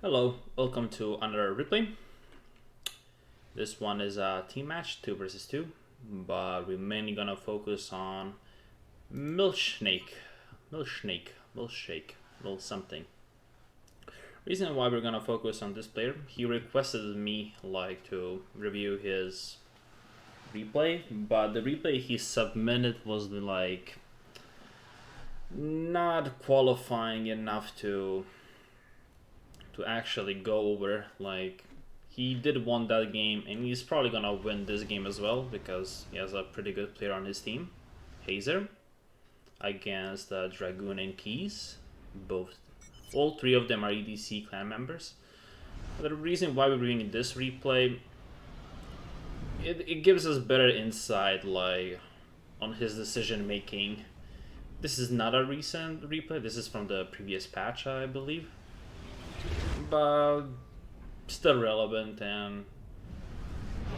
Hello, welcome to another replay. This one is a team match, 2 versus 2, but we're mainly gonna focus on Milchshake, little something. Reason why we're gonna focus on this player, he requested me to review his replay, but the replay he submitted was not qualifying enough to actually go over. He did won that game, and he's probably gonna win this game as well because he has a pretty good player on his team, Hazer, against Dragun and Keys. All three of them are EDC clan members. But the reason why we're doing this replay, it gives us better insight on his decision making. This is not a recent replay. This is from the previous patch, I believe, but still relevant, and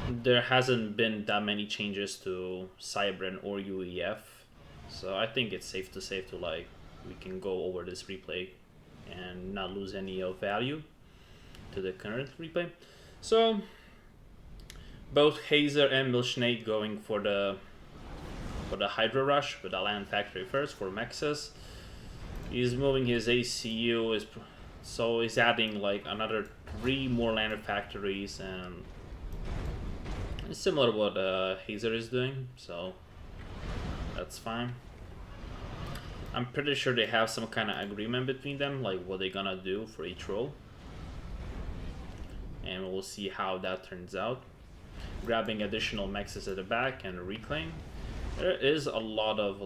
there hasn't been that many changes to Cybran or UEF, so I think it's safe to say we can go over this replay and not lose any of value to the current replay. So both Hazer and Milchshake going for the Hydro Rush with the land factory first for Mexes. He's moving his ACU, so he's adding another 3 more land factories, and it's similar to what Hazer is doing, so that's fine. I'm pretty sure they have some kind of agreement between them, what they're gonna do for each role, and we'll see how that turns out. Grabbing additional mexes at the back and reclaim. There is a lot of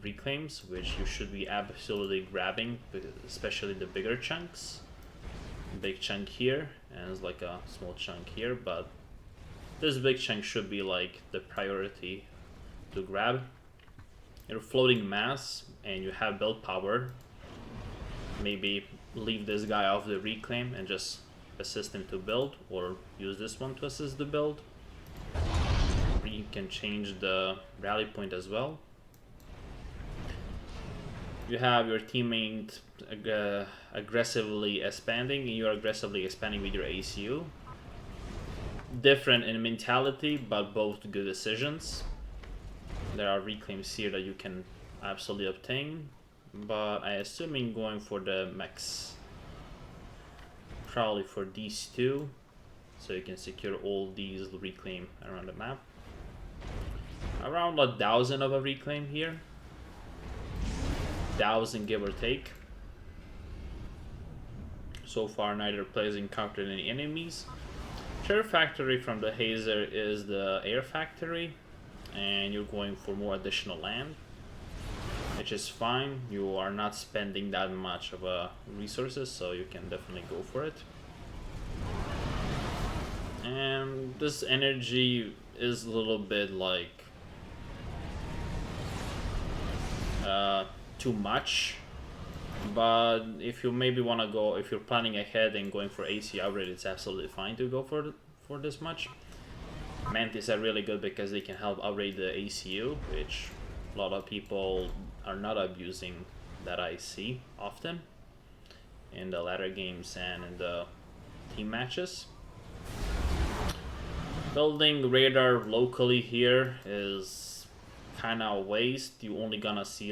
reclaims which you should be absolutely grabbing, especially the bigger chunks. Big chunk here, and it's a small chunk here, but this big chunk should be the priority to grab. You're floating mass and you have build power. Maybe leave this guy off the reclaim and just assist him to build, or use this one to assist the build. You can change the rally point as well. You have your teammate aggressively expanding, and you're aggressively expanding with your ACU. Different in mentality, but both good decisions. There are reclaims here that you can absolutely obtain, but I assuming going for the mechs. Probably for these two, so you can secure all these reclaim around the map. Around 1,000 of a reclaim here. 1,000 give or take. So far neither players encountered any enemies. Share factory from the Hazer is the air factory, and you're going for more additional land, which is fine. You are not spending that much of resources, so you can definitely go for it. And this energy is a little bit too much, but if you maybe want to go, if you're planning ahead and going for AC upgrade, it's absolutely fine to go for this much. Mantis are really good because they can help upgrade the ACU, which a lot of people are not abusing, that I see often in the ladder games and in the team matches. Building radar locally here is kind of a waste. You only gonna see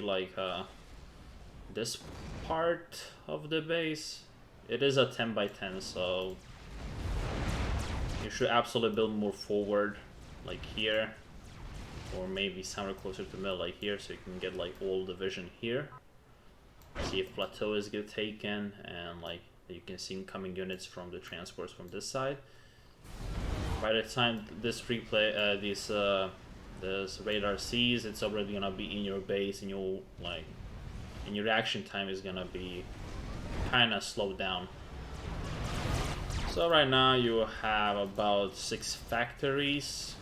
this part of the base. It is a 10 by 10, so you should absolutely build more forward, here, or maybe somewhere closer to middle, here, so you can get all the vision here. See if plateau is get taken, and you can see incoming units from the transports from this side. By the time this replay, this radar sees, it's already gonna be in your base, and you'll and your reaction time is gonna be kind of slowed down. So right now you have about 6 factories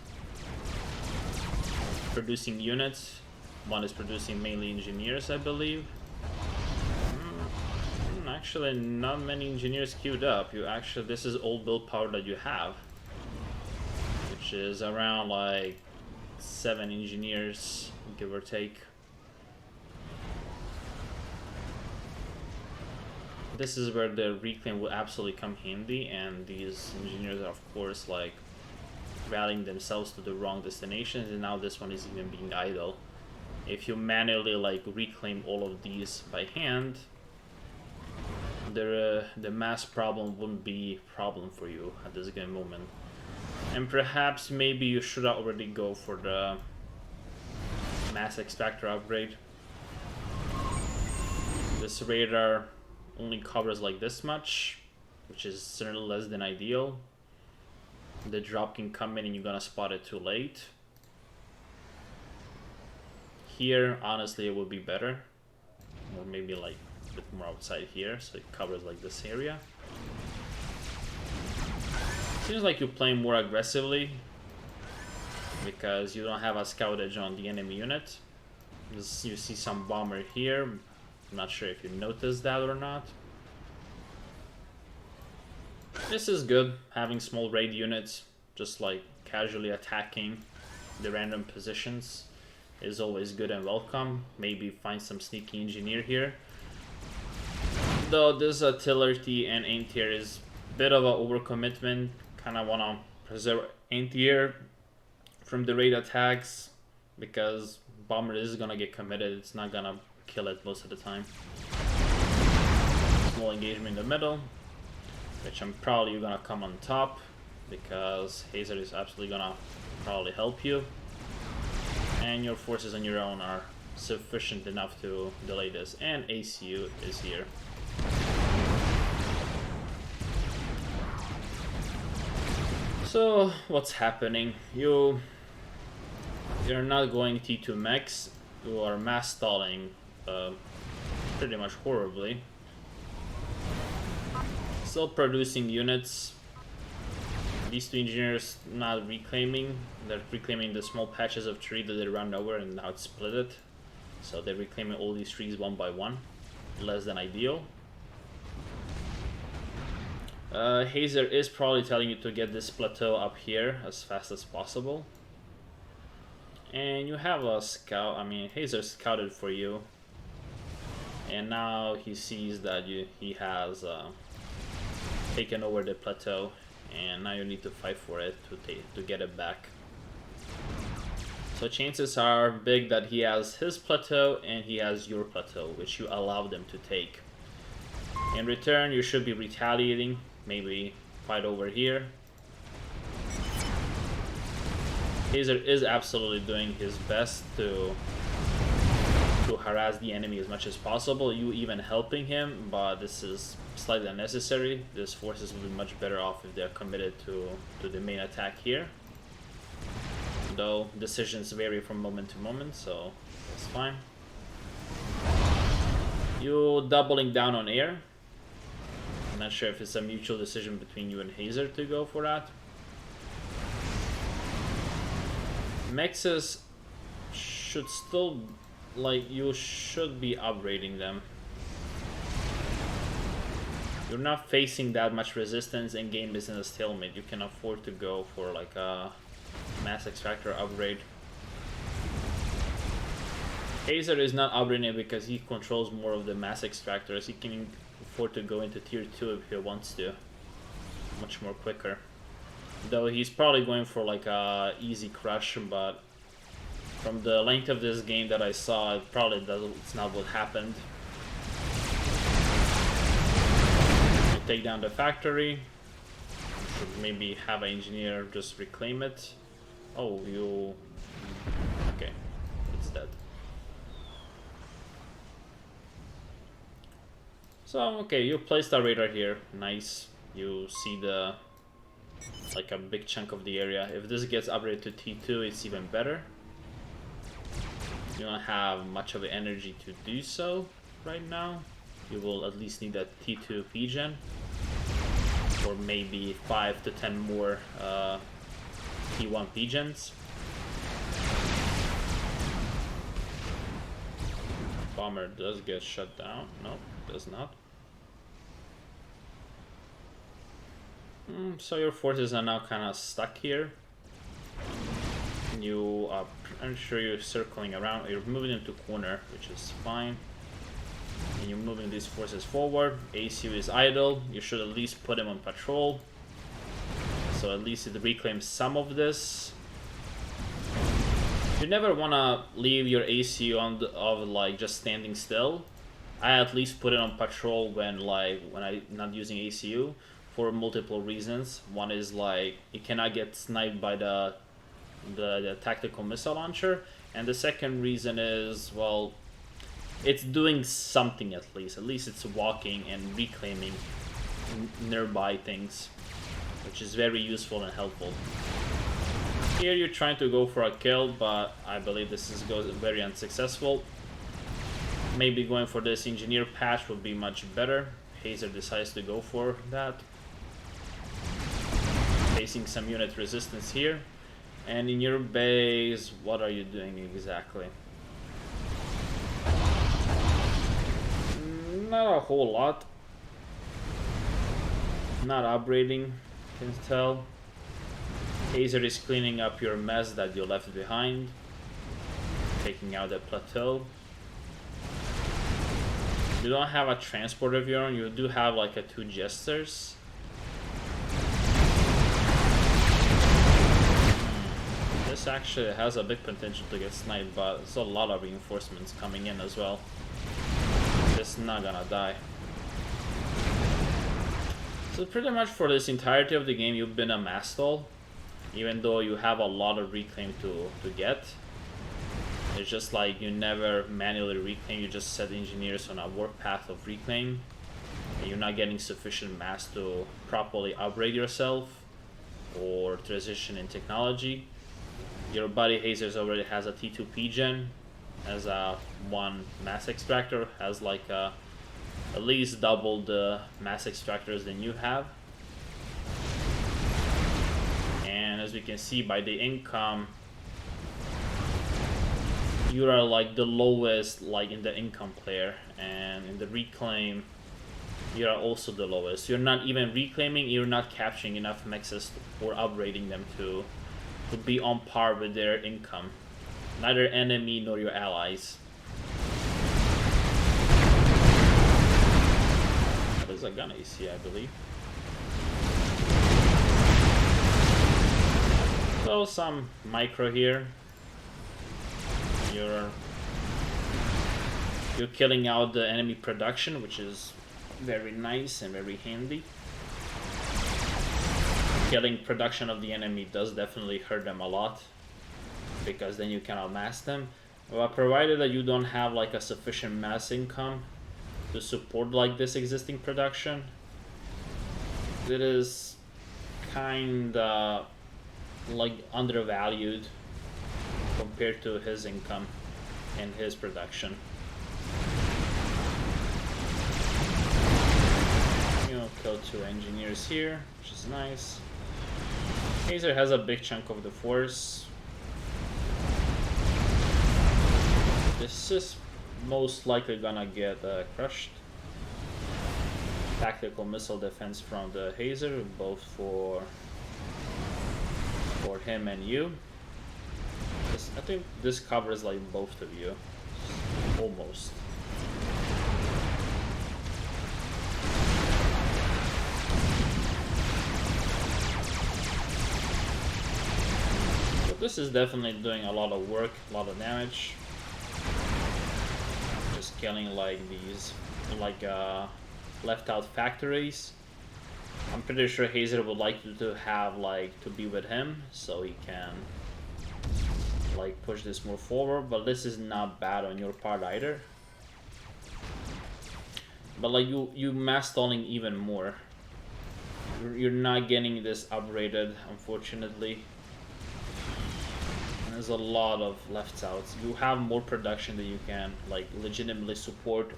producing units. One is producing mainly engineers, I believe. Actually, not many engineers queued up. This is all build power that you have, which is around 7 engineers, give or take. This is where the reclaim will absolutely come handy, and these engineers are of course like rallying themselves to the wrong destinations, and now this one is even being idle. If you manually like reclaim all of these by hand, the mass problem wouldn't be a problem for you at this given moment. And perhaps maybe you should already go for the mass extractor upgrade. This radar only covers like this much, which is certainly less than ideal. The drop can come in and you're gonna spot it too late. Here, honestly, it would be better. Or maybe like a bit more outside here, so it covers like this area. Seems like you play more aggressively because you don't have a scout edge on the enemy unit. You see some bomber here. I'm not sure if you noticed that or not. This is good, having small raid units, just like casually attacking the random positions is always good and welcome. Maybe find some sneaky engineer here. Though this artillery and anti-air is a bit of an overcommitment. Kind of want to preserve anti-air from the raid attacks because bomber is gonna get committed. It's not gonna kill it most of the time. Small engagement in the middle, which I'm probably gonna come on top because Hazer is absolutely gonna probably help you, and your forces on your own are sufficient enough to delay this. And ACU is here. So what's happening? You're not going T2 max. You are mass stalling pretty much horribly. Still producing units. These two engineers not reclaiming. They're reclaiming the small patches of tree that they run over and now it's split it. So they're reclaiming all these trees one by one. Less than ideal. Hazer is probably telling you to get this plateau up here as fast as possible. And you have a scout. I mean, Hazer scouted for you. And now he sees that he has taken over the plateau. And now you need to fight for it to get it back. So chances are big that he has his plateau and he has your plateau, which you allow them to take. In return, you should be retaliating. Maybe fight over here. Hazer is absolutely doing his best to harass the enemy as much as possible. You even helping him, but this is slightly unnecessary. These forces will be much better off if they're committed to the main attack here. Though decisions vary from moment to moment, so that's fine. You doubling down on air. I'm not sure if it's a mutual decision between you and Hazer to go for that. Mexes should still, like, you should be upgrading them. You're not facing that much resistance and game is in a stalemate. You can afford to go for like a mass extractor upgrade. Hazer is not upgrading because he controls more of the mass extractors. He can afford to go into tier 2 if he wants to. Much more quicker. Though he's probably going for like a easy crush, but from the length of this game that I saw, it probably doesn't, it's not what happened. You take down the factory. You should maybe have an engineer just reclaim it. Oh, you... Okay, it's dead. So, okay, you placed a radar here. Nice. You see the... like a big chunk of the area. If this gets upgraded to T2, it's even better. You don't have much of the energy to do so right now. You will at least need a T2 P-Gen. Or maybe 5 to 10 more T1 P-Gens. Bomber does get shut down. No, does not. So your forces are now kind of stuck here. You are, I'm sure you're circling around. You're moving into corner, which is fine. and you're moving these forces forward. ACU is idle. You should at least put him on patrol, so at least it reclaims some of this. You never want to leave your ACU on like just standing still. I at least put it on patrol when I'm not using ACU for multiple reasons. One is like it cannot get sniped by the tactical missile launcher, and the second reason is, well, it's doing something at least. At least it's walking and reclaiming nearby things, which is very useful and helpful. Here you're trying to go for a kill, but I believe this is very unsuccessful. Maybe going for this engineer patch would be much better. Hazer decides to go for that. Facing some unit resistance here. And in your base, what are you doing exactly? Not a whole lot. Not upgrading, can tell. Hazer is cleaning up your mess that you left behind, taking out the plateau. You don't have a transport of your own. You do have like a 2 jesters. This actually has a big potential to get sniped, but there's a lot of reinforcements coming in as well. It's not gonna die. So pretty much for this entirety of the game, you've been a mass stall. Even though you have a lot of reclaim to get. It's just like you never manually reclaim, you just set engineers on a warpath of reclaim. And you're not getting sufficient mass to properly upgrade yourself or transition in technology. Your buddy Hazers already has a T2P gen, has a 1 mass extractor, has like at least double the mass extractors than you have. As we can see by the income, you are like the lowest like in the income player, and in the reclaim you are also the lowest. You're not even reclaiming, you're not capturing enough mexes or upgrading them to be on par with their income. Neither enemy nor your allies. That is a gun AC, I believe. So some micro here. You're killing out the enemy production, which is very nice and very handy. Killing production of the enemy does definitely hurt them a lot, because then you cannot mass them. But provided that you don't have like a sufficient mass income to support like this existing production, it is kinda like undervalued compared to his income and his production. You know, kill 2 engineers here, which is nice. Hazer has a big chunk of the force. This is most likely gonna get crushed. Tactical missile defense from the Hazer, both for him and you. I think this covers like both of you, almost. But this is definitely doing a lot of work, a lot of damage. Just killing like these like left out factories. I'm pretty sure Hazer would like you to have like to be with him so he can like push this more forward, but this is not bad on your part either. But like you mass stalling even more. You're not getting this upgraded, unfortunately. And there's a lot of left outs. You have more production that you can like legitimately support.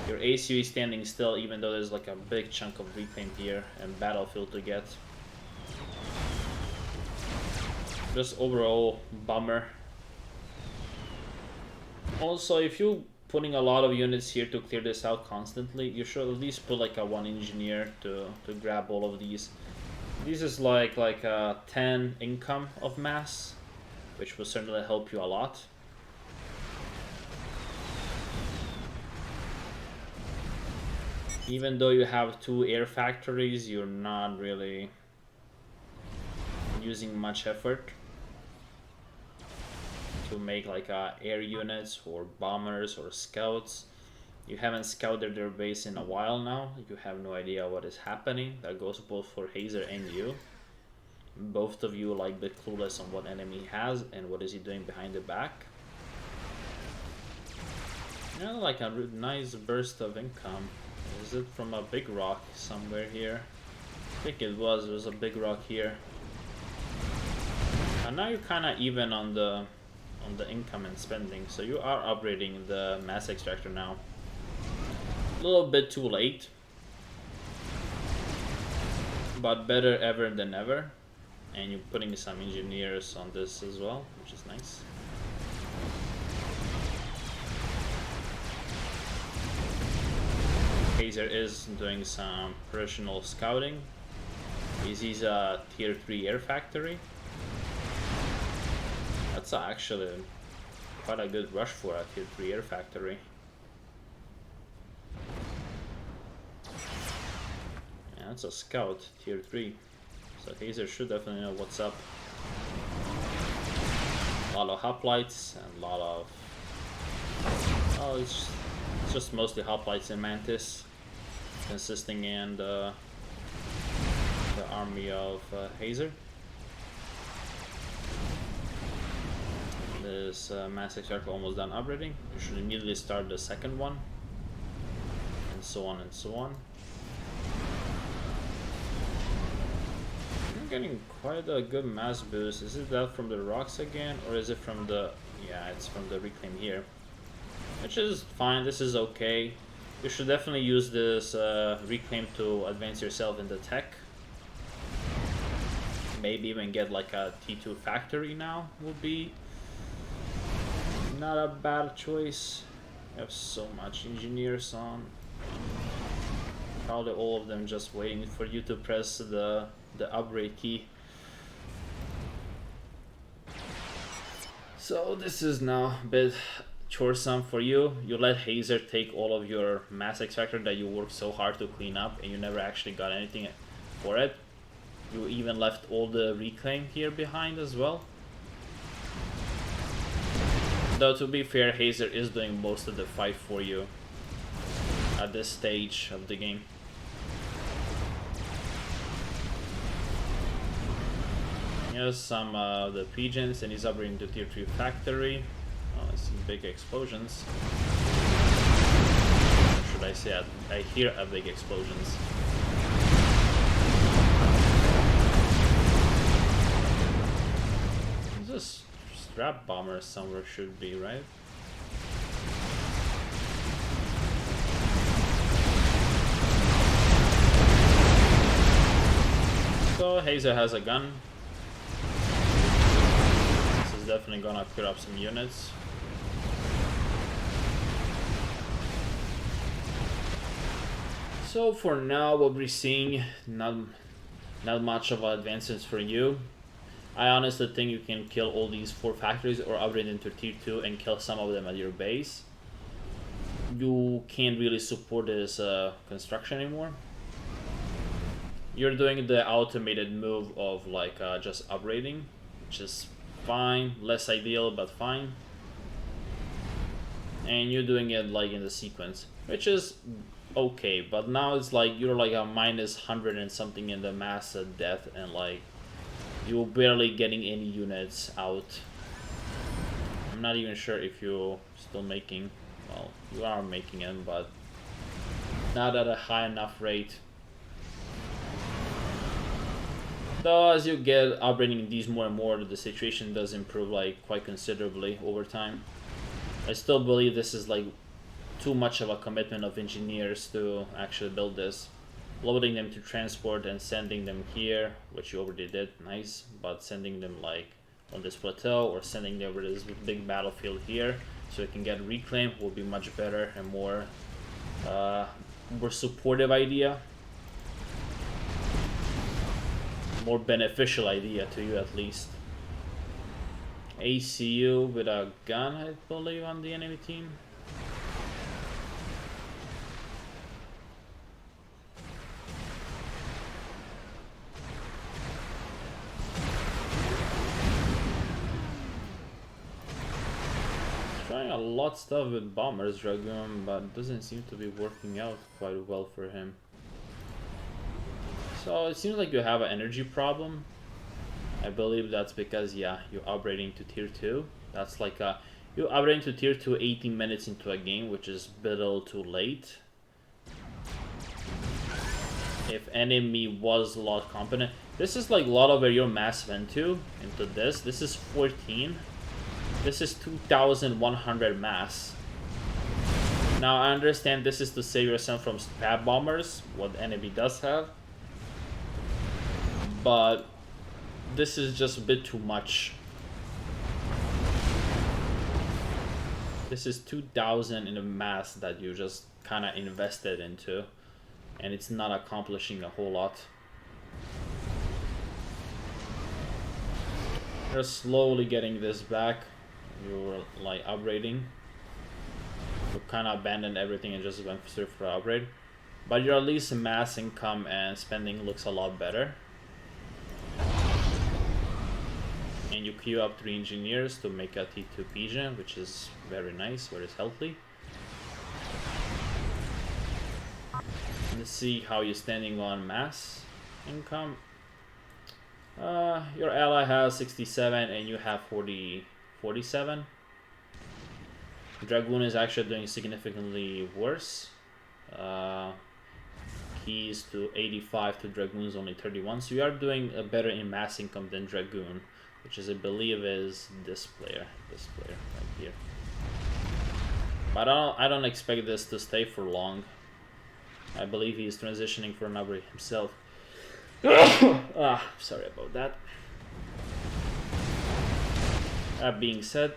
Your ACU is standing still, even though there's like a big chunk of reclaim here and battlefield to get. Just overall bummer. Also, if you're putting a lot of units here to clear this out constantly, you should at least put like a 1 engineer to grab all of these. This is like a 10 income of mass, which will certainly help you a lot. Even though you have 2 air factories, you're not really using much effort to make like air units or bombers or scouts. You haven't scouted their base in a while now. You have no idea what is happening. That goes both for Hazer and you. Both of you like a bit clueless on what enemy has and what is he doing behind the back. Yeah, like a nice burst of income. Is it from a big rock somewhere here? I think it was a big rock here. And now you're kind of even on the income and spending, so you are upgrading the mass extractor now. A little bit too late, but better ever than ever. And you're putting some engineers on this as well, which is nice. Kyser is doing some personal scouting. He's a tier 3 air factory. That's actually quite a good rush for a tier 3 air factory. Yeah, that's a scout, tier 3. So Hazer should definitely know what's up. A lot of hoplites and a lot of... Oh, it's just mostly hoplites and Mantis, consisting in the army of Hazer. This mass extractor almost done upgrading. You should immediately start the second one, and so on and so on. I'm getting quite a good mass boost. Is it that from the rocks again, or is it from the... Yeah, it's from the reclaim here, which is fine. This is okay. You should definitely use this reclaim to advance yourself in the tech. Maybe even get like a T2 factory now would be not a bad choice. You have so much engineers on. Probably all of them just waiting for you to press the upgrade key. So this is now a bit choresome for you. You let Hazer take all of your mass extractor that you worked so hard to clean up, and you never actually got anything for it. You even left all the reclaim here behind as well. Though to be fair, Hazer is doing most of the fight for you at this stage of the game. Here's some of the pigeons, and he's upgrading to tier 3 factory. Oh, I see big explosions. Or should I say I hear a big explosions. This strap bomber somewhere should be, right? So Hazer has a gun. This is definitely gonna clear up some units. So for now, what we're seeing, not much of advances for you. I honestly think you can kill all these 4 factories or upgrade into tier 2 and kill some of them at your base. You can't really support this construction anymore. You're doing the automated move of like just upgrading, which is fine, less ideal but fine. And you're doing it like in the sequence, which is okay, but now it's like you're like a minus 100 and something in the mass death, and like you're barely getting any units out. I'm not even sure if you're still making, well, you are making them, but not at a high enough rate. Though as you get upgrading these more and more, the situation does improve like quite considerably over time. I still believe this is like too much of a commitment of engineers to actually build this. Loading them to transport and sending them here, which you already did, nice, but sending them like on this plateau or sending them over this big battlefield here so you can get reclaim will be much better and more supportive idea. More beneficial idea to you at least. ACU with a gun, I believe, on the enemy team. trying a lot of stuff with Bombers Dragun, but it doesn't seem to be working out quite well for him. So it seems like you have an energy problem. I believe that's because, yeah, you're upgrading to tier 2. That's like you're upgrading to tier 2 18 minutes into a game, which is a little too late. If enemy was a lot competent. This is like a lot of where your mass went to into this. This is 14. This is 2,100 mass. Now I understand this is to save yourself from stab bombers, what the enemy does have. But this is just a bit too much. This is 2,000 in a mass that you just kind of invested into, and it's not accomplishing a whole lot. You're slowly getting this back. You're like upgrading. You kind of abandoned everything and just went straight for upgrade. But your at least mass income and spending looks a lot better. And you queue up 3 engineers to make a T2 pigeon, which is very nice, very healthy. Let's see how you're standing on mass income. Your ally has 67 and you have 47. Dragun is actually doing significantly worse. Keys to 85 to Dragun's only 31. So you are doing a better in mass income than Dragun, which is, I believe, is this player right here. But I don't expect this to stay for long. I believe he is transitioning for an upgrade himself. Sorry about that. That being said,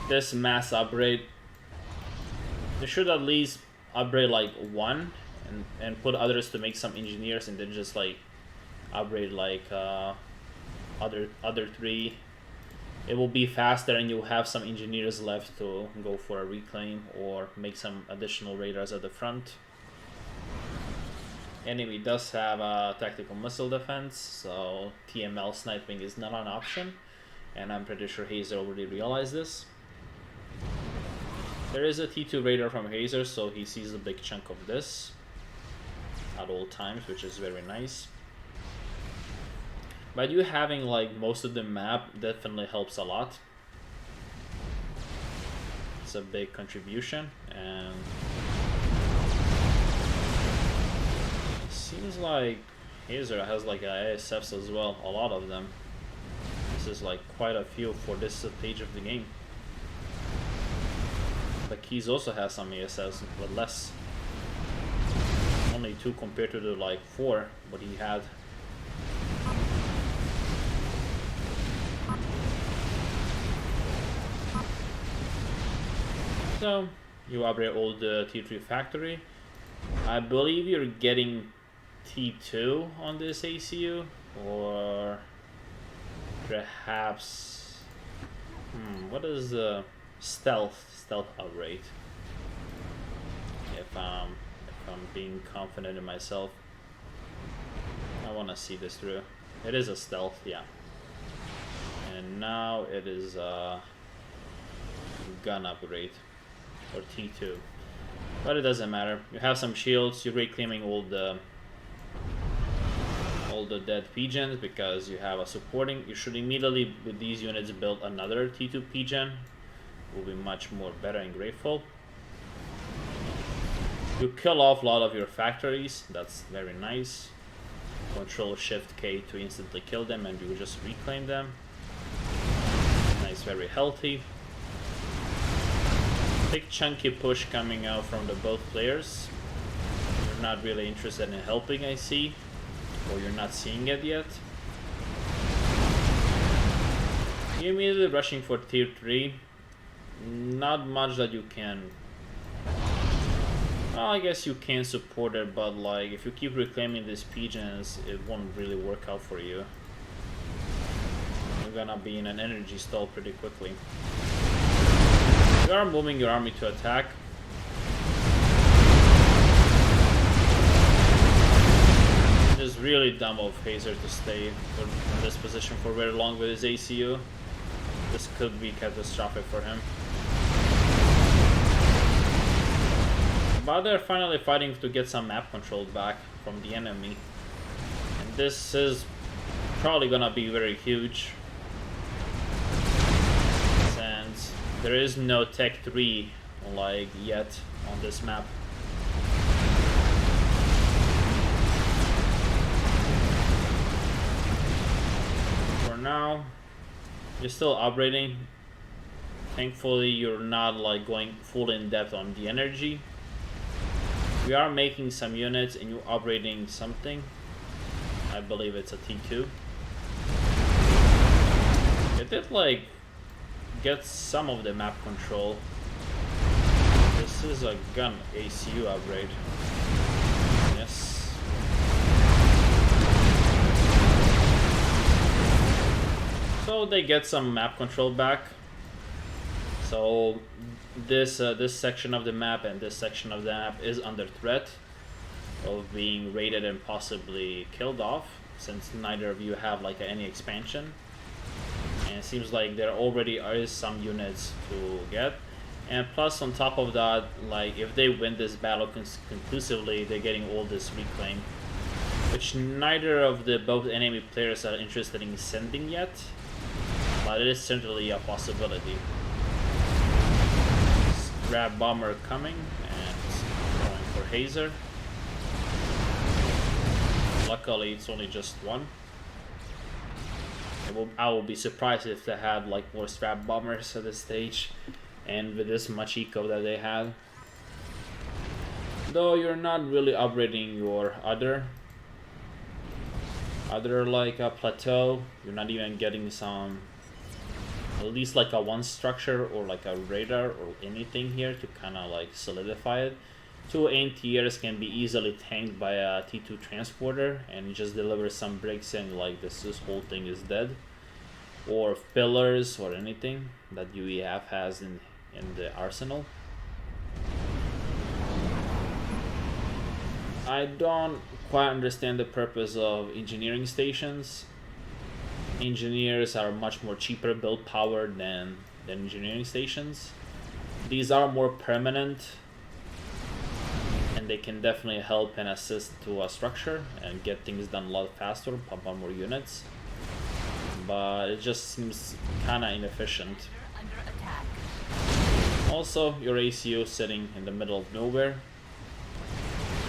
this mass upgrade, they should at least upgrade like 1 and put others to make some engineers, and then just like upgrade like other 3. It will be faster and you'll have some engineers left to go for a reclaim or make some additional radars at the front. Enemy does have a tactical missile defense, so TML sniping is not an option, and I'm pretty sure Hazer already realized this. There is a T2 radar from Hazer, so he sees a big chunk of this at all times, which is very nice. But you having like most of the map definitely helps a lot. It's a big contribution, and it seems like Hazer has like ASFs as well, a lot of them. This is like quite a few for this stage of the game. But Keys also has some ASFs, but less. Only 2 compared to the like 4 what he had. So you upgrade all the T3 factory. I believe you're getting T2 on this ACU, or perhaps what is the stealth upgrade? If I'm being confident in myself, I want to see this through. It is a stealth, yeah. And now it is a gun upgrade, or T2, but it doesn't matter. You have some shields. You're reclaiming all the dead pigeons because you have a supporting. You should immediately with these units build another T2 pigeon. Will be much more better and grateful. You kill off a lot of your factories. That's very nice. Control Shift K to instantly kill them, and you just reclaim them. Nice, very healthy. Big chunky push coming out from the both players. You're not really interested in helping, I see, or you're not seeing it yet. You're immediately rushing for tier 3. Not much that you can. Well, I guess you can support it, but like if you keep reclaiming these pigeons, it won't really work out for you. You're gonna be in an energy stall pretty quickly. You are moving your army to attack. It is really dumb of Hazer to stay in this position for very long with his ACU. This could be catastrophic for him. But they're finally fighting to get some map control back from the enemy. And this is probably gonna be very huge. Since there is no Tech 3 like yet on this map. For now, you're still operating. Thankfully, you're not like going full in depth on the energy. We are making some units and you're operating something. I believe it's a T2. It did like get some of the map control. This is a gun ACU upgrade. Yes. So they get some map control back. So this section of the map and this section of the map is under threat of being raided and possibly killed off, since neither of you have like any expansion. And it seems like there already is some units to get. And plus on top of that, like if they win this battle conclusively, they're getting all this reclaim, which neither of the both enemy players are interested in sending yet, but it is certainly a possibility. Grab bomber coming and going for Hazer. Luckily it's only just one. I will be surprised if they had like more strap bombers at this stage and with this much eco that they had. Though you're not really upgrading your other like a plateau. You're not even getting some, at least like a one structure or like a radar or anything here to kind of like solidify it. Two ANTRs can be easily tanked by a T2 transporter and just deliver some bricks and like this whole thing is dead. Or pillars or anything that UEF has in the arsenal. I don't quite understand the purpose of engineering stations. Engineers are much more cheaper build power than engineering stations. These are more permanent and they can definitely help and assist to a structure and get things done a lot faster, pump on more units. But it just seems kind of inefficient. Also, your ACO sitting in the middle of nowhere.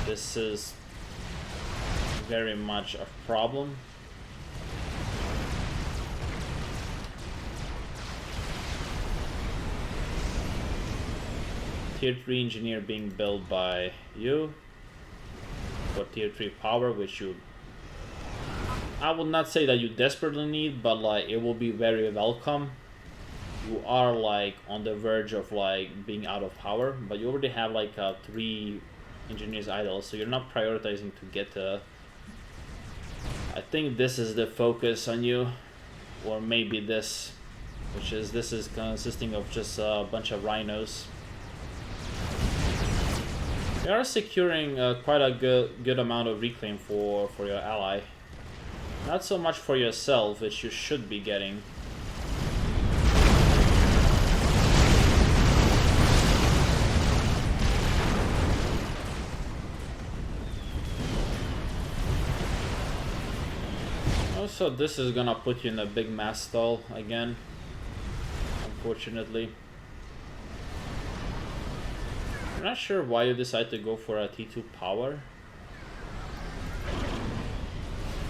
This is very much a problem. Tier 3 engineer being built by you for tier 3 power, which you, I would not say that you desperately need, but like it will be very welcome. You are like on the verge of like being out of power, but you already have like 3 engineers idle, so you're not prioritizing to get I think this is the focus on you, or maybe this, which is this is consisting of just a bunch of rhinos. You are securing quite a good amount of reclaim for your ally. Not so much for yourself, which you should be getting. Also, this is gonna put you in a big mass stall again, unfortunately. I'm not sure why you decide to go for a T2 power.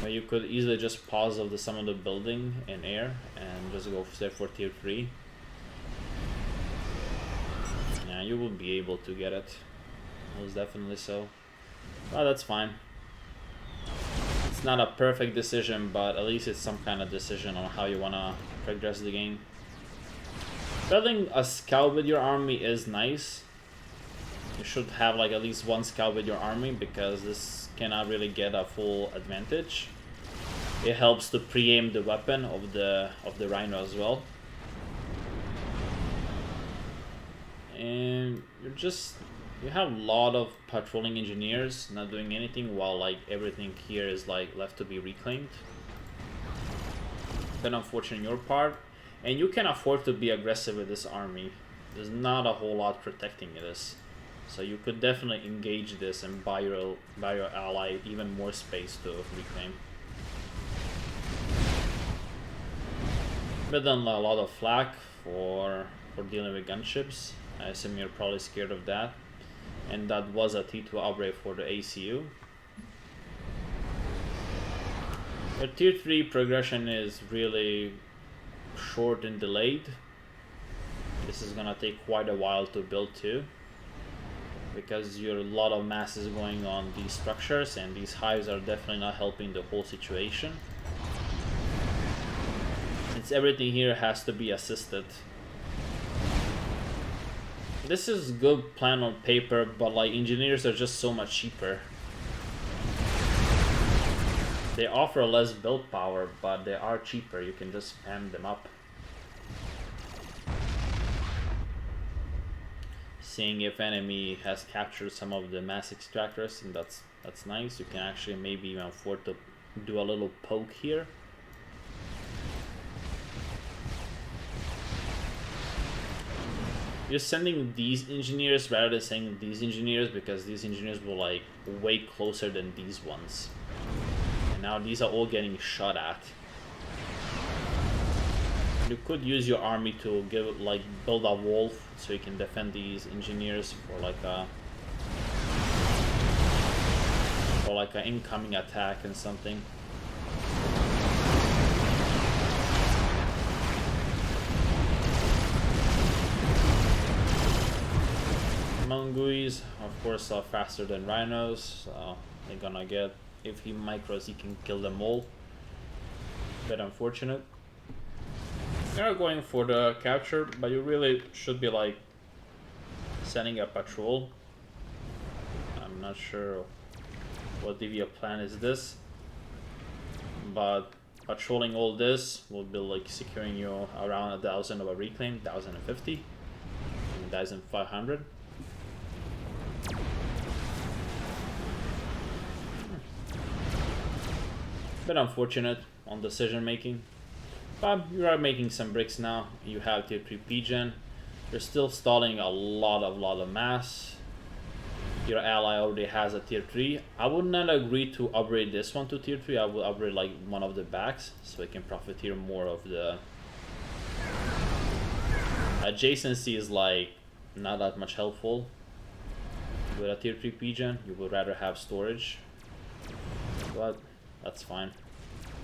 But you could easily just pause of some of the building in air and just go straight for tier 3. Yeah, you will be able to get it. Most definitely so. Well, that's fine. It's not a perfect decision, but at least it's some kind of decision on how you want to progress the game. Building a scout with your army is nice. You should have like at least one scout with your army, because this cannot really get a full advantage. It helps to pre-aim the weapon of the rhino as well. And you have a lot of patrolling engineers not doing anything, while like everything here is like left to be reclaimed. Then unfortunately your part. And you can afford to be aggressive with this army. There's not a whole lot protecting this. So you could definitely engage this and buy your ally even more space to reclaim. But then a lot of flak for dealing with gunships. I assume you're probably scared of that. And that was a T2 upgrade for the ACU. The tier 3 progression is really short and delayed. This is gonna take quite a while to build too, because you're a lot of masses going on these structures, and these hives are definitely not helping the whole situation. It's everything here has to be assisted. This is good plan on paper, but like engineers are just so much cheaper. They offer less build power, but they are cheaper. You can just spam them up. Seeing if enemy has captured some of the mass extractors, and that's nice. You can actually maybe even afford to do a little poke here. You're sending these engineers rather than saying these engineers, because these engineers will like way closer than these ones. And now these are all getting shot at. You could use your army to build a wall so you can defend these engineers for like an incoming attack and something. Mongoose, of course, are faster than rhinos, so they're gonna get, if he micros, he can kill them all. Bit unfortunate. You're going for the capture, but you really should be like sending a patrol. I'm not sure what the plan is this, but patrolling all this will be like securing you around 1,000 of a reclaim, 1,050, 1,500. Bit unfortunate on decision making, but you are making some bricks now. You have tier 3 PGen. You're still stalling a lot of mass. Your ally already has a tier 3. I would not agree to upgrade this one to tier 3. I would upgrade like one of the backs so it can profiteer more of the adjacency. Is like not that much helpful with a tier 3 PGen. You would rather have storage, but that's fine.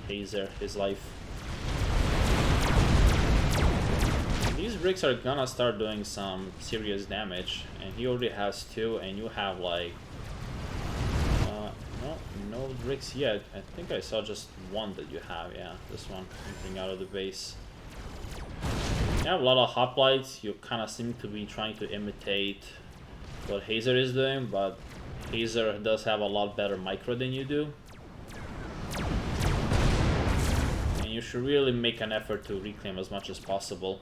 Hazer, his life. These bricks are gonna start doing some serious damage, and he already has 2, and you have like no bricks yet. I think I saw just 1 that you have. Yeah, this one, something out of the base. You have a lot of hoplites. You kind of seem to be trying to imitate what Hazer is doing, but Hazer does have a lot better micro than you do. And you should really make an effort to reclaim as much as possible.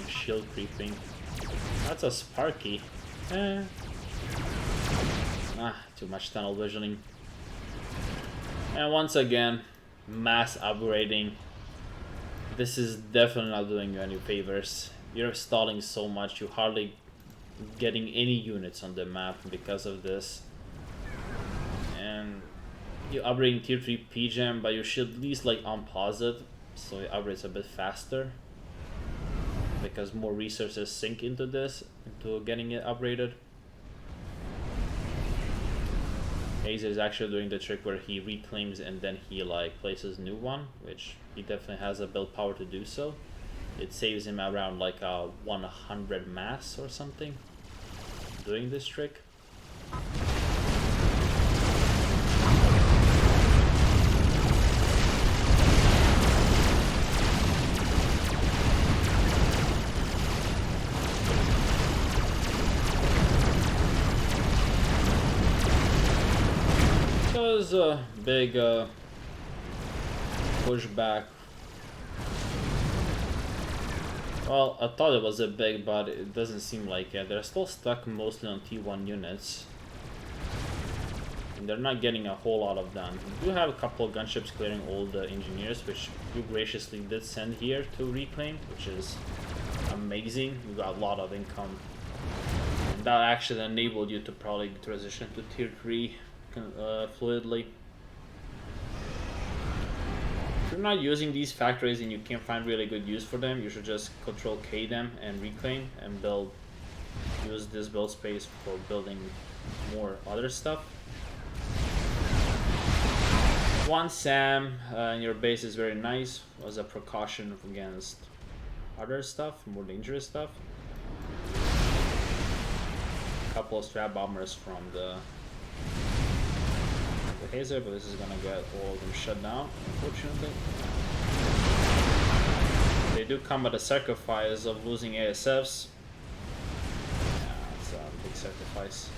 Shield creeping. That's a Sparky. Too much tunnel visioning. And once again, mass upgrading. This is definitely not doing you any favors. You're stalling so much, you're hardly getting any units on the map because of this. And you're upgrading tier 3 PGen, but you should at least like unpause it so it upgrades a bit faster, because more resources sink into this, into getting it upgraded. Hazer is actually doing the trick where he reclaims and then he like places new one, which he definitely has a build power to do so. It saves him around like a 100 mass or something doing this trick. A big pushback Well, I thought it was a big, but it doesn't seem like it. They're still stuck mostly on T1 units. And they're not getting a whole lot of done. We do have a couple of gunships clearing all the engineers, which you graciously did send here to reclaim, which is amazing. You got a lot of income. And that actually enabled you to probably transition to tier 3 fluidly. If you're not using these factories and you can't find really good use for them, you should just Control K them and reclaim and use this build space for building more other stuff. One SAM in your base is very nice as a precaution against other stuff, more dangerous stuff. A couple of strap bombers from the Hazer, but this is gonna get all of them shut down, unfortunately. They do come at a sacrifice of losing ASFs. Yeah, it's a big sacrifice.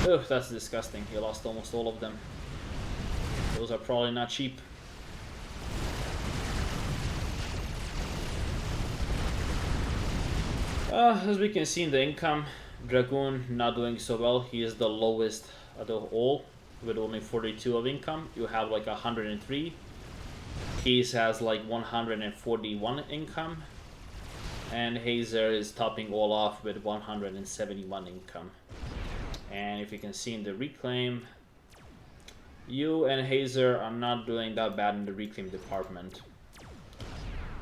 Ugh, that's disgusting. He lost almost all of them. Those are probably not cheap. As we can see in the income, Dragun not doing so well. He is the lowest of the all with only 42 of income. You have like 103. Case has like 141 income. And Hazer is topping all off with 171 income. And if you can see in the reclaim, you and Hazer are not doing that bad in the reclaim department.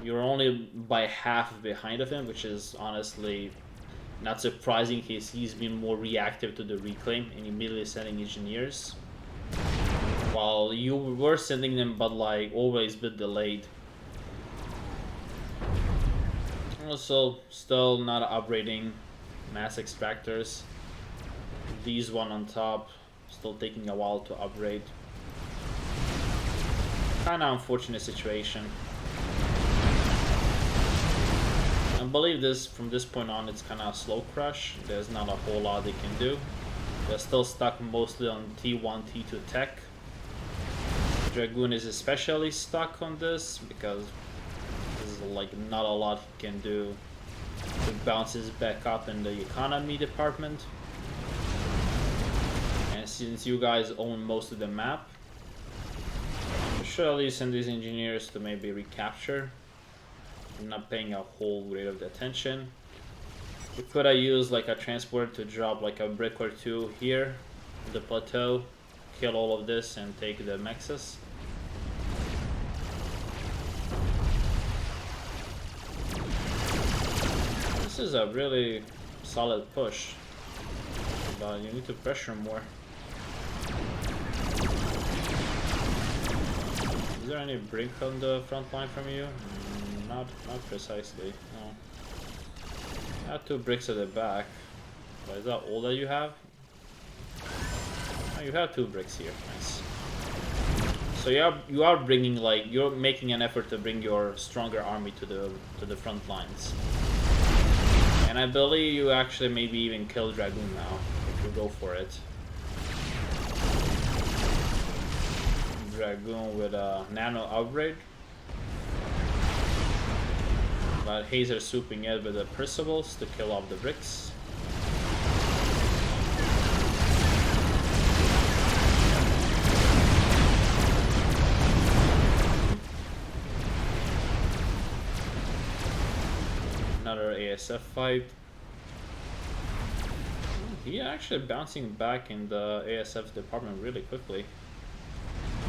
You're only by half behind of him, which is honestly not surprising because he's been more reactive to the reclaim and immediately sending engineers. While you were sending them, but like always a bit delayed. Also, still not upgrading mass extractors. These one on top, still taking a while to upgrade. Kinda unfortunate situation. I believe this from this point on it's kind of a slow crush. There's not a whole lot they can do. They're still stuck mostly on T1, T2 tech. Dragun is especially stuck on this because there's like not a lot he can do to bounce his back up in the economy department. And since you guys own most of the map, you should at least send these engineers to maybe recapture. I'm not paying a whole rate of attention. We could have used like a transport to drop like a brick or two here on the plateau, kill all of this and take the Nexus. This is a really solid push, but you need to pressure more. Is there any brick on the front line from you? Not precisely, no. I have 2 bricks at the back. But is that all that you have? Oh, you have 2 bricks here, nice. So you are bringing like, you're making an effort to bring your stronger army to the front lines. And I believe you actually maybe even kill Dragun now, if you go for it. Dragun with a nano upgrade. But Hazer swooping it with the Percivaals to kill off the bricks. Another ASF fight. He actually bouncing back in the ASF department really quickly.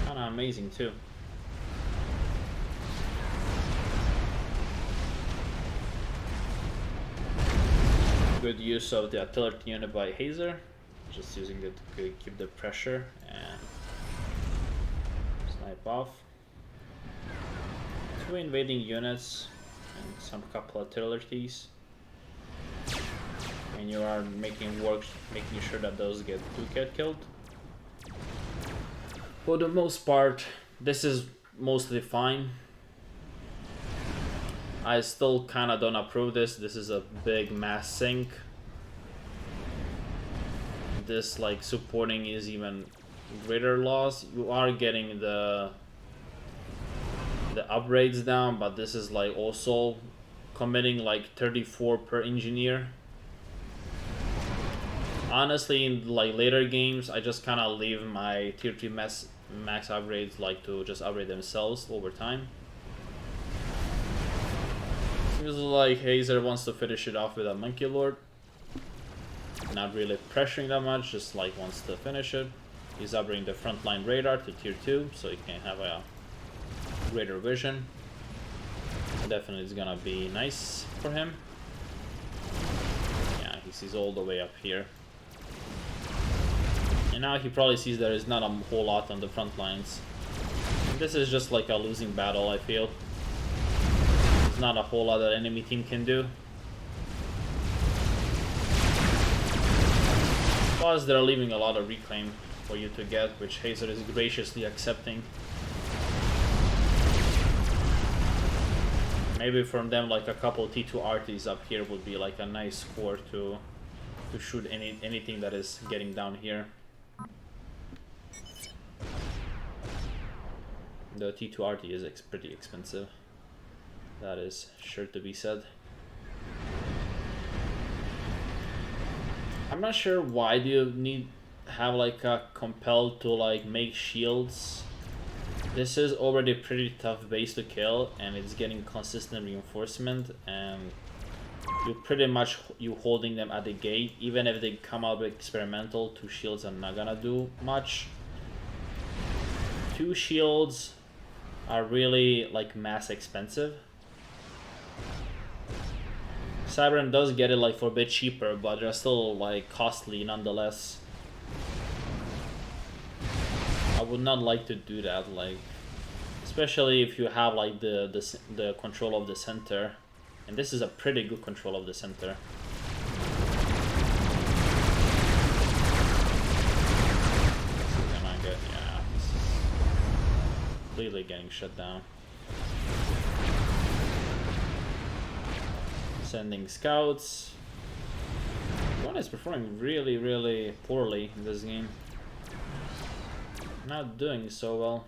Kinda amazing too. Good use of the artillery unit by Hazer, just using it to keep the pressure and snipe off. 2 invading units and some couple artilleries, and you are making sure that those get killed. For the most part, this is mostly fine. I still kinda don't approve this. This is a big mass sink. This like supporting is even greater loss. You are getting the the upgrades down, but this is like also committing like 34 per engineer. Honestly, in like later games, I just kind of leave my tier 3 max upgrades like to just upgrade themselves over time. Seems like Hazer wants to finish it off with a Monkey Lord. Not really pressuring that much, just like wants to finish it. He's upgrading the frontline radar to tier 2, so he can have a greater vision. Definitely is gonna be nice for him. Yeah, he sees all the way up here. And now he probably sees there is not a whole lot on the front lines. And this is just like a losing battle, I feel. There's not a whole lot that enemy team can do. Plus, they're leaving a lot of reclaim for you to get, which Hazer is graciously accepting. Maybe from them, like a couple T2 RTs up here would be like a nice score to shoot anything that is getting down here. The T2 RT is pretty expensive. That is sure to be said. I'm not sure why do you need have like a compelled to like make shields. This is already a pretty tough base to kill, and it's getting consistent reinforcement, and you pretty much holding them at the gate. Even if they come out with experimental, 2 shields are not gonna do much. 2 shields are really like mass expensive. Cybern does get it like for a bit cheaper, but they're still like costly nonetheless. I would not like to do that, like especially if you have like the control of the center, and this is a pretty good control of the center. This is not good. Yeah, this is completely getting shut down. Sending scouts. One is performing really poorly in this game. Not doing so well.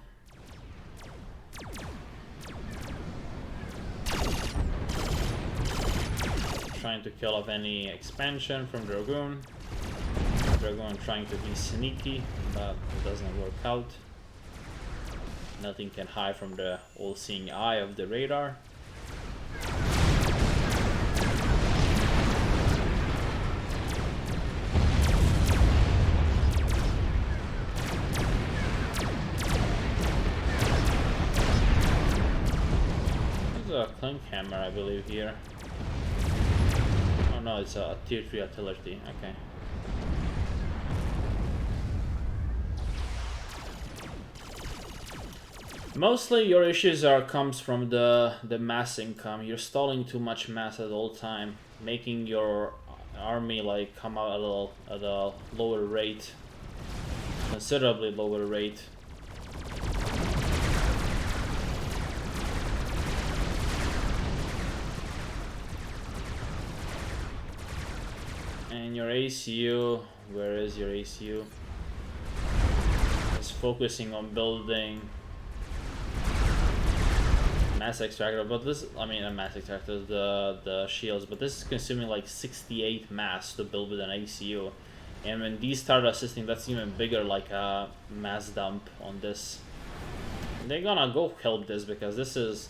Trying to kill off any expansion from Dragun. Dragun trying to be sneaky, but it doesn't work out. Nothing can hide from the all-seeing eye of the radar. A clink hammer, I believe, here. Oh no, it's a tier 3 artillery. Okay. Mostly your issues comes from the mass income. You're stalling too much mass at all time, making your army like come out at a lower rate, considerably lower rate. And your ACU, where is your ACU? It's focusing on building mass extractor, but this, I mean, a mass extractor, the shields, but this is consuming like 68 mass to build with an ACU. And when these start assisting, that's even bigger, like a mass dump on this. And they're gonna go help this because this is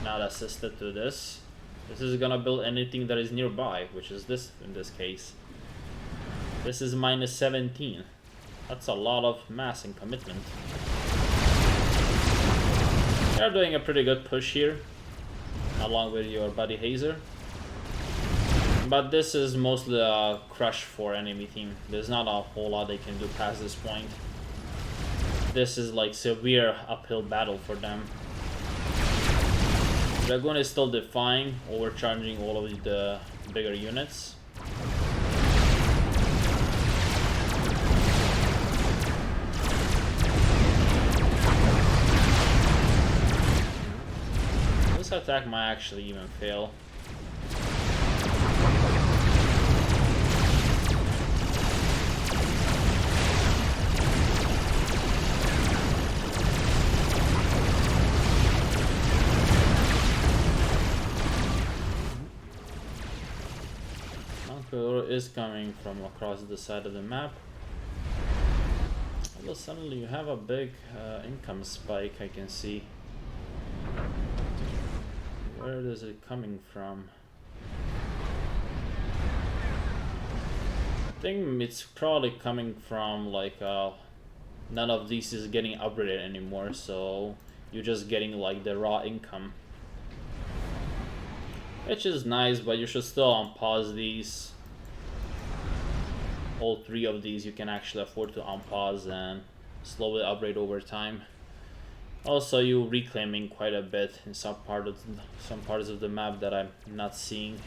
not assisted to this. This is gonna build anything that is nearby, which is this in this case. This is minus 17. That's a lot of mass and commitment. They're doing a pretty good push here, along with your buddy Hazer. But this is mostly a crush for enemy team. There's not a whole lot they can do past this point. This is like severe uphill battle for them. Dragun is still defying, overcharging all of the bigger units. This attack might actually even fail. is coming from across the side of the map. Although suddenly you have a big income spike, I can see. Where is it coming from? I think it's probably coming from like none of these is getting upgraded anymore, so you're just getting like the raw income, which is nice, but you should still unpause these. All 3 of these you can actually afford to unpause and slowly upgrade over time. Also, you're reclaiming quite a bit in some parts of the map that I'm not seeing.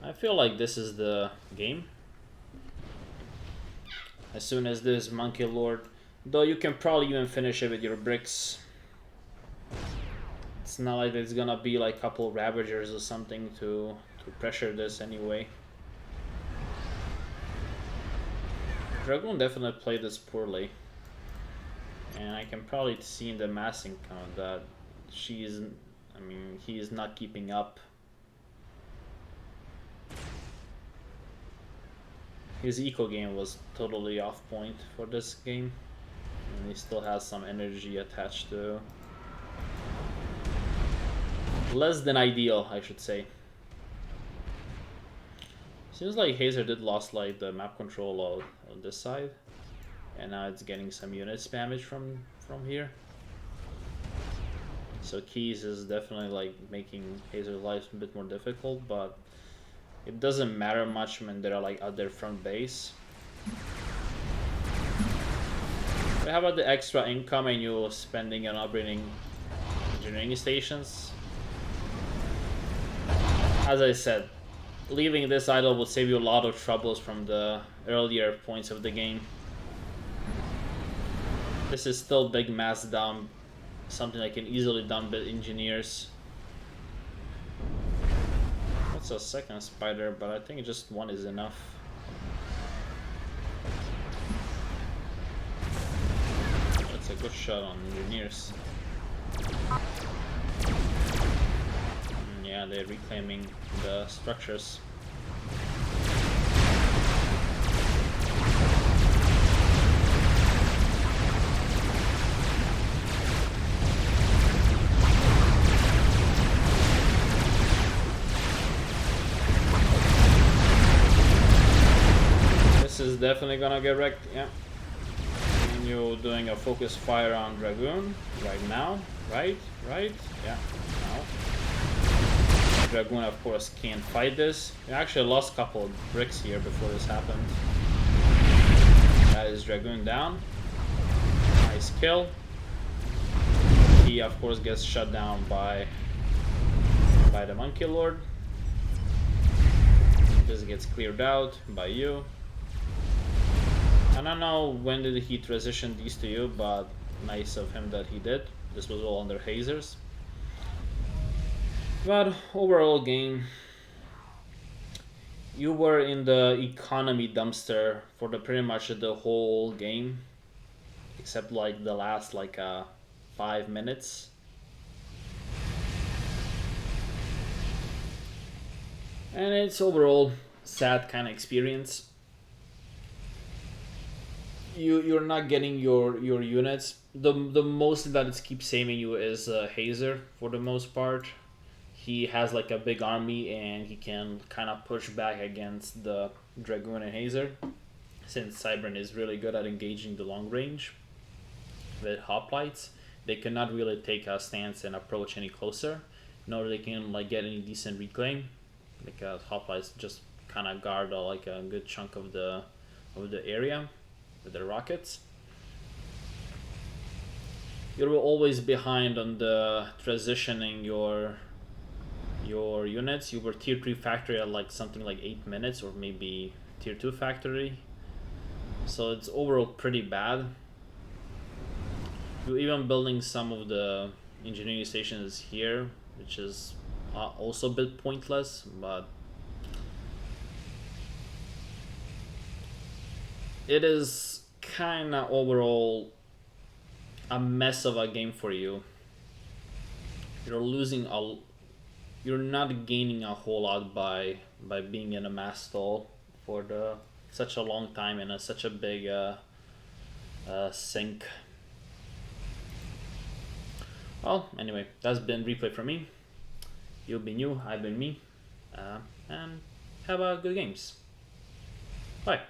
I feel like this is the game. As soon as this Monkey Lord, though you can probably even finish it with your bricks. It's not like there's gonna be like a couple Ravagers or something to pressure this anyway. Dragun definitely played this poorly. And I can probably see in the massing count that he is not keeping up. His eco game was totally off point for this game. And he still has some energy attached to. Less than ideal, I should say. Seems like Hazer did lost like the map control on this side. And now it's getting some unit spammage from here. So Keys is definitely like making Hazer's life a bit more difficult, but it doesn't matter much when they're like at their front base. But how about the extra income and you spending on upgrading engineering stations? As I said, leaving this idle will save you a lot of troubles from the earlier points of the game. This is still big mass dump, something I can easily dump with engineers. That's a second spider, but I think just one is enough. That's a good shot on engineers. Yeah, they're reclaiming the structures. This is definitely gonna get wrecked, yeah. And you're doing a focus fire on Dragun right now, right, yeah, now. Dragun, of course, can't fight this. He actually lost a couple of bricks here before this happened. That is Dragun down. Nice kill. He, of course, gets shut down by the Monkey Lord. This gets cleared out by you. I don't know when did he transition these to you, but nice of him that he did. This was all under Hazers. But overall game, you were in the economy dumpster for pretty much the whole game, except like the last 5 minutes. And it's overall sad kind of experience. You're not getting your units. The most that it keeps saving you is Hazer for the most part. He has like a big army and he can kind of push back against the Dragun and Hazer, since Cybern is really good at engaging the long range with hoplites. They cannot really take a stance and approach any closer, nor they can like get any decent reclaim, because hoplites just kind of guard like a good chunk of the area with their rockets. You're always behind on the transitioning your units. You were tier 3 factory at like something like 8 minutes, or maybe tier 2 factory, so it's overall pretty bad. You're even building some of the engineering stations here, which is also a bit pointless, but it is kind of overall a mess of a game for you. you're losing a, you're not gaining a whole lot by being in a mass stall for the such a long time in such a big sink. Well, anyway, that's been replay for me. You've been you, I've been me, and have a good games. Bye.